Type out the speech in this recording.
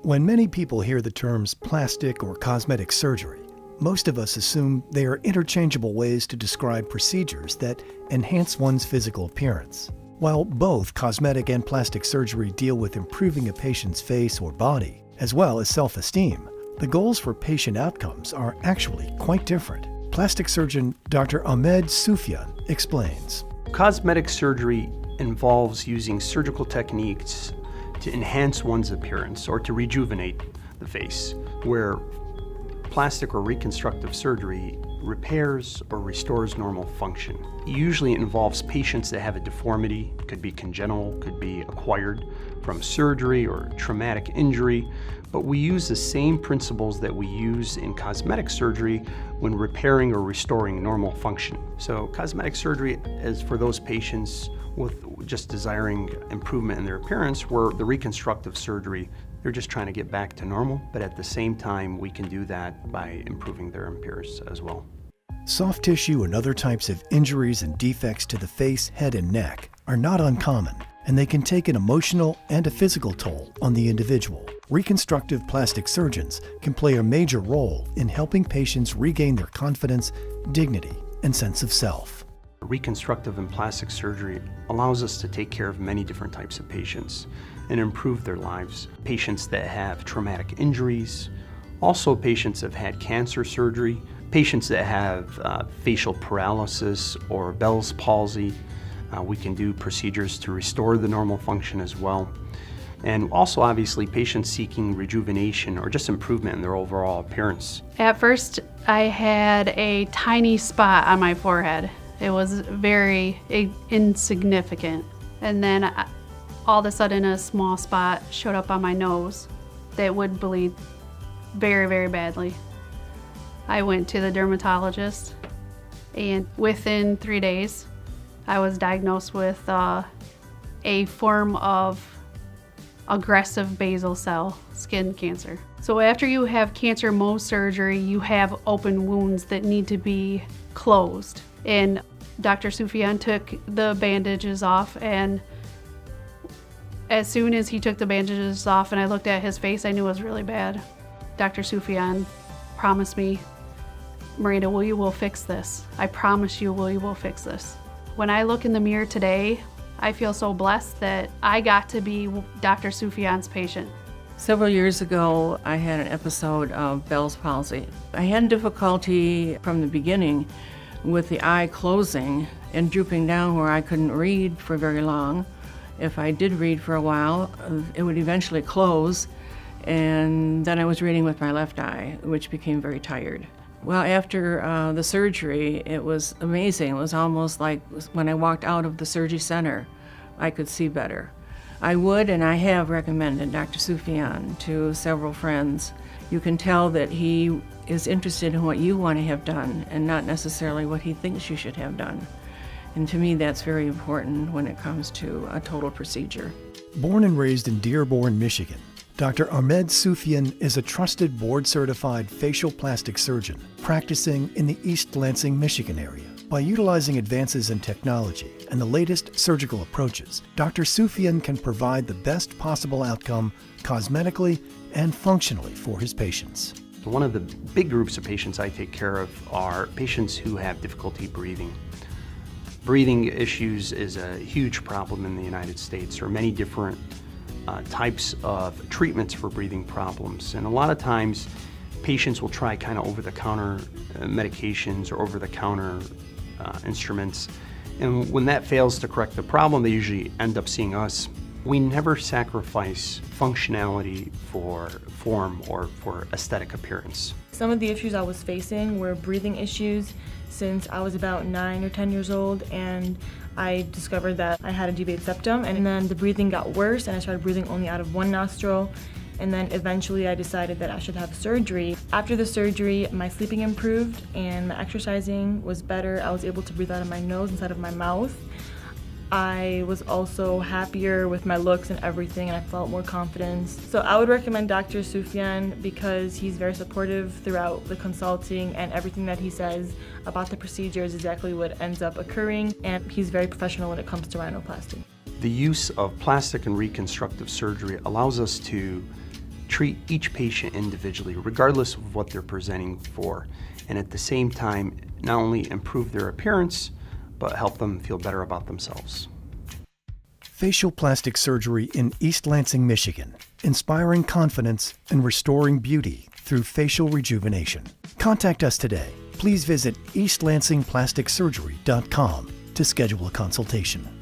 When many people hear the terms plastic or cosmetic surgery, most of us assume they are interchangeable ways to describe procedures that enhance one's physical appearance. While both cosmetic and plastic surgery deal with improving a patient's face or body, as well as self-esteem, the goals for patient outcomes are actually quite different. Plastic surgeon Dr. Ahmed Sufyan explains. Cosmetic surgery involves using surgical techniques to enhance one's appearance or to rejuvenate the face, where plastic or reconstructive surgery repairs or restores normal function. Usually it involves patients that have a deformity, could be congenital, could be acquired from surgery or traumatic injury, but we use the same principles that we use in cosmetic surgery when repairing or restoring normal function. So cosmetic surgery is for those patients with just desiring improvement in their appearance, where the reconstructive surgery, they're just trying to get back to normal, but at the same time, we can do that by improving their appearance as well. Soft tissue and other types of injuries and defects to the face, head, and neck are not uncommon, and they can take an emotional and a physical toll on the individual. Reconstructive plastic surgeons can play a major role in helping patients regain their confidence, dignity, and sense of self. Reconstructive and plastic surgery allows us to take care of many different types of patients and improve their lives. Patients that have traumatic injuries, also patients that have had cancer surgery, patients that have facial paralysis or Bell's palsy. We can do procedures to restore the normal function as well. And also obviously patients seeking rejuvenation or just improvement in their overall appearance. At first, I had a tiny spot on my forehead. It was very insignificant. And then all of a sudden a small spot showed up on my nose that would bleed very, very badly. I went to the dermatologist, and within 3 days, I was diagnosed with a form of aggressive basal cell skin cancer. So after you have cancer Mohs surgery, you have open wounds that need to be closed. And Dr. Sufyan took the bandages off, and as soon as he took the bandages off and I looked at his face, I knew it was really bad. Dr. Sufyan promised me, "Miranda, you will fix this. I promise you, will fix this." When I look in the mirror today, I feel so blessed that I got to be Dr. Sufyan's patient. Several years ago, I had an episode of Bell's palsy. I had difficulty from the beginning with the eye closing and drooping down where I couldn't read for very long. If I did read for a while, it would eventually close, and then I was reading with my left eye, which became very tired. Well, after the surgery, it was amazing. It was almost like when I walked out of the surgery center, I could see better. I would, and I have recommended Dr. Sufyan to several friends. You can tell that he is interested in what you want to have done and not necessarily what he thinks you should have done. And to me, that's very important when it comes to a total procedure. Born and raised in Dearborn, Michigan, Dr. Ahmed Sufyan is a trusted board-certified facial plastic surgeon practicing in the East Lansing, Michigan area. By utilizing advances in technology and the latest surgical approaches, Dr. Sufyan can provide the best possible outcome cosmetically and functionally for his patients. One of the big groups of patients I take care of are patients who have difficulty breathing. Breathing issues is a huge problem in the United States. There are many different types of treatments for breathing problems, and a lot of times patients will try kind of over-the-counter medications or over-the-counter instruments, and when that fails to correct the problem, they usually end up seeing us. We never sacrifice functionality for form or for aesthetic appearance. Some of the issues I was facing were breathing issues since I was about 9 or 10 years old, and I discovered that I had a deviated septum, and then the breathing got worse and I started breathing only out of one nostril, and then eventually I decided that I should have surgery. After the surgery, my sleeping improved and my exercising was better. I was able to breathe out of my nose instead of my mouth. I was also happier with my looks and everything, and I felt more confidence. So I would recommend Dr. Sufyan because he's very supportive throughout the consulting, and everything that he says about the procedure is exactly what ends up occurring, and he's very professional when it comes to rhinoplasty. The use of plastic and reconstructive surgery allows us to treat each patient individually, regardless of what they're presenting for, and at the same time, not only improve their appearance, but help them feel better about themselves. Facial plastic surgery in East Lansing, Michigan, inspiring confidence and restoring beauty through facial rejuvenation. Contact us today. Please visit eastlansingplasticsurgery.com to schedule a consultation.